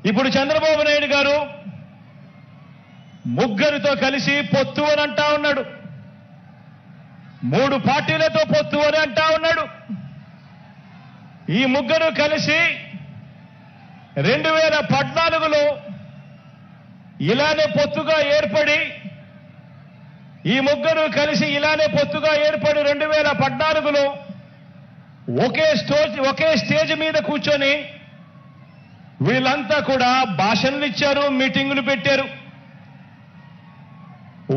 ఇప్పుడు చంద్రబాబు నాయుడు గారు ముగ్గురితో కలిసి పొత్తు అని అంటా ఉన్నాడు. 3 పార్టీలతో పొత్తు అని అంటా ఉన్నాడు. ఈ ముగ్గురు కలిసి 2014లో ఇలానే పొత్తుగా ఏర్పడి 2014లో ఒకే స్టేజ్ మీద కూర్చొని వీళ్ళంతా కూడా భాషణలు ఇచ్చారు, మీటింగులు పెట్టారు.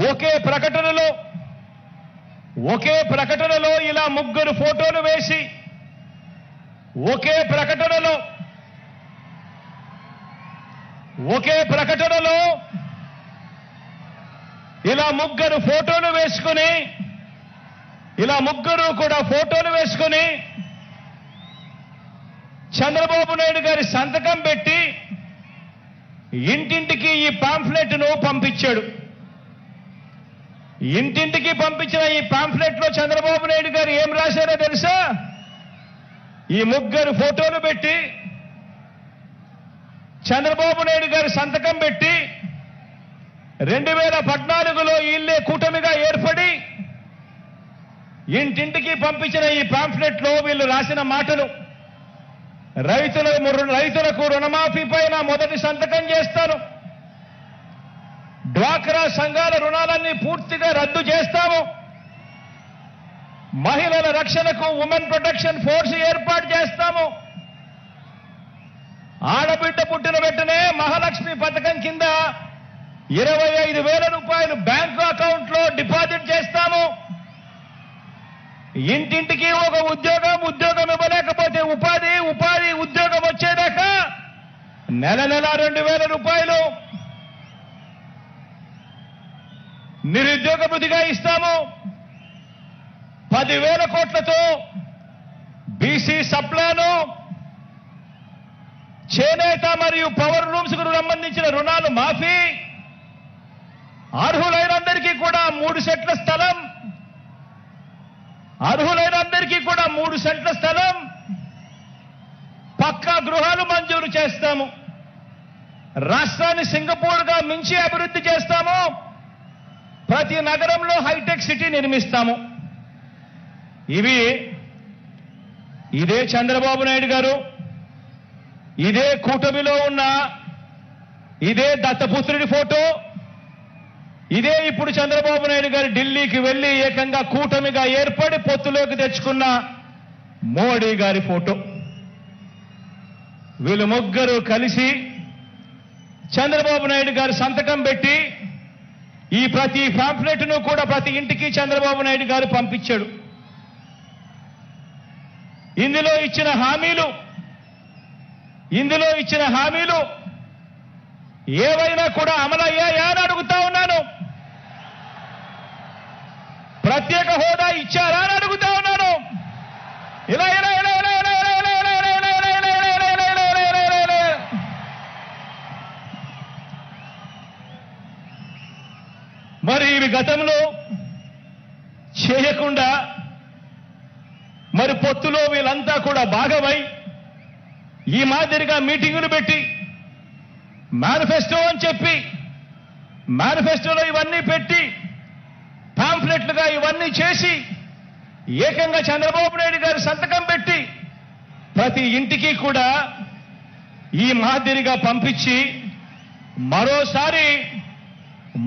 ఒకే ప్రకటనలో ఇలా ముగ్గురు ఫోటోలు వేసి ఒకే ప్రకటనలో ఇలా ముగ్గురు కూడా ఫోటోలు వేసుకొని చంద్రబాబు నాయుడు గారి సంతకం పెట్టి ఇంటింటికి ఈ పాంఫ్లెట్ను పంపించాడు. ఇంటింటికి పంపించిన ఈ పాంఫ్లెట్ లో చంద్రబాబు నాయుడు గారు ఏం రాశారో తెలుసా? ఈ ముగ్గురు ఫోటోలు పెట్టి చంద్రబాబు నాయుడు గారు సంతకం పెట్టి 2014లో వీళ్ళే కూటమిగా ఏర్పడి ఇంటింటికి పంపించిన ఈ పాంఫ్లెట్ లో వీళ్ళు రాసిన మాటలు, రైతులకు రుణమాఫీ పైన మొదటి సంతకం చేస్తాను, డ్వాక్రా సంఘాల రుణాలన్నీ పూర్తిగా రద్దు చేస్తాము, మహిళల రక్షణకు ఉమెన్ ప్రొటెక్షన్ ఫోర్స్ ఏర్పాటు చేస్తాము, ఆడబిడ్డ పుట్టిన వెంటనే మహాలక్ష్మి పథకం కింద 25,000 రూపాయలు బ్యాంకు అకౌంట్ లో డిపాజిట్ చేస్తాము, ఇంటింటికి ఒక ఉద్యోగం ఇవ్వలేకపోతే ఉపాధి ఉద్యోగం వచ్చేదాకా నెల 2,000 రూపాయలు నిరుద్యోగ భృతిగా ఇస్తాము, 10,000 కోట్లతో బీసీ సప్లాను, చేనేత మరియు పవర్ లూమ్స్ కు సంబంధించిన రుణాలు మాఫీ, అర్హులైనందరికీ కూడా 3 సెంట్ల స్థలం, పక్కా గృహాలు మంజూరు చేస్తాము, రాష్ట్రాన్ని సింగపూర్గా మించి అభివృద్ధి చేస్తాము, ప్రతి నగరంలో హైటెక్ సిటీ నిర్మిస్తాము. ఇదే చంద్రబాబు నాయుడు గారు, ఇదే కూటమిలో ఉన్న ఇదే దత్తపుత్రుడి ఫోటో, ఇదే ఇప్పుడు చంద్రబాబు నాయుడు గారు ఢిల్లీకి వెళ్లి ఏకంగా కూటమిగా ఏర్పడి పొత్తులోకి తెచ్చుకున్న మోడీ గారి ఫోటో. వీళ్ళు ముగ్గురు కలిసి చంద్రబాబు నాయుడు గారు సంతకం పెట్టి ఈ ప్రతి పాంఫ్లెట్ ను కూడా ప్రతి ఇంటికి చంద్రబాబు నాయుడు గారు పంపించాడు. ఇందులో ఇచ్చిన హామీలు ఏవైనా కూడా అమలయ్యాయా అని అడుగుతా ఉన్నాను. ప్రత్యేక హోదా ఇచ్చారా అని అడుగుతా ఉన్నాను. ఇలా మరి ఇవి గతంలో చేయకుండా మరి పొత్తులో వీళ్ళంతా కూడా భాగమై ఈ మాదిరిగా మీటింగులు పెట్టి మేనిఫెస్టో అని చెప్పి మేనిఫెస్టోలో ఇవన్నీ పెట్టి పాంఫ్లెట్లుగా ఇవన్నీ చేసి ఏకంగా చంద్రబాబు నాయుడు గారు సంతకం పెట్టి ప్రతి ఇంటికి కూడా ఈ మాదిరిగా పంపించి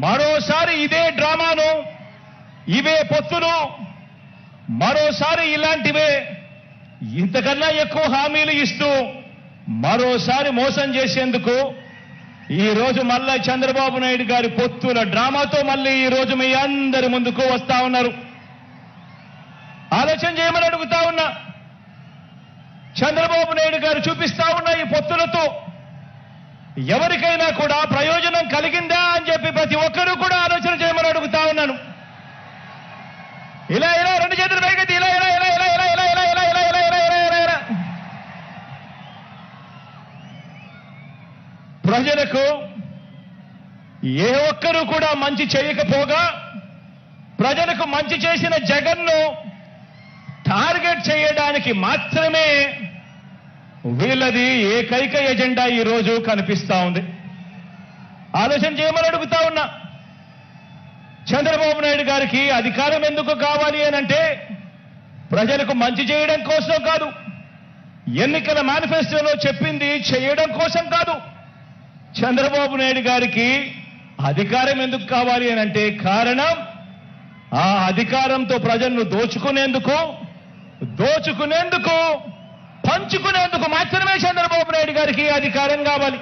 మరోసారి ఇదే డ్రామాను, ఇవే పొత్తులు, మరోసారి ఇలాంటివే ఇంతకన్నా ఎక్కువ హామీలు ఇస్తూ మరోసారి మోసం చేసేందుకు ఈ రోజు మళ్ళా చంద్రబాబు నాయుడు గారి పొత్తుల డ్రామాతో మళ్ళీ ఈ రోజు మీ అందరి ముందుకు వస్తా ఉన్నారు. ఆలోచన చేయమని అడుగుతా ఉన్నా. చంద్రబాబు నాయుడు గారు చూపిస్తా ఉన్న ఈ పొత్తులతో ఎవరికైనా కూడా ప్రయోజనం కలిగిందా అని చెప్పి ప్రతి ఒక్కరూ కూడా ఆలోచన చేయమని అడుగుతా ఉన్నాను. ఇలా రెండు చేతులు పైకెత్తి ఇలా ప్రజలకు ఏ ఒక్కరూ కూడా మంచి చేయకపోగా ప్రజలకు మంచి చేసిన జగన్ను టార్గెట్ చేయడానికి మాత్రమే వీళ్ళది ఏకైక ఎజెండా ఈ రోజు కనిపిస్తా ఉంది. ఆలోచన చేయమని అడుగుతా ఉన్నా. చంద్రబాబు నాయుడు గారికి అధికారం ఎందుకు కావాలి అనంటే ప్రజలకు మంచి చేయడం కోసం కాదు, ఎన్నికల మేనిఫెస్టోలో చెప్పింది చేయడం కోసం కాదు. చంద్రబాబు నాయుడు గారికి అధికారం ఎందుకు కావాలి అనంటే కారణం ఆ అధికారంతో ప్రజలను దోచుకునేందుకు పంచుకునేందుకు మాత్రమే చంద్రబాబు నాయుడు గారికి అధికారం కావాలి.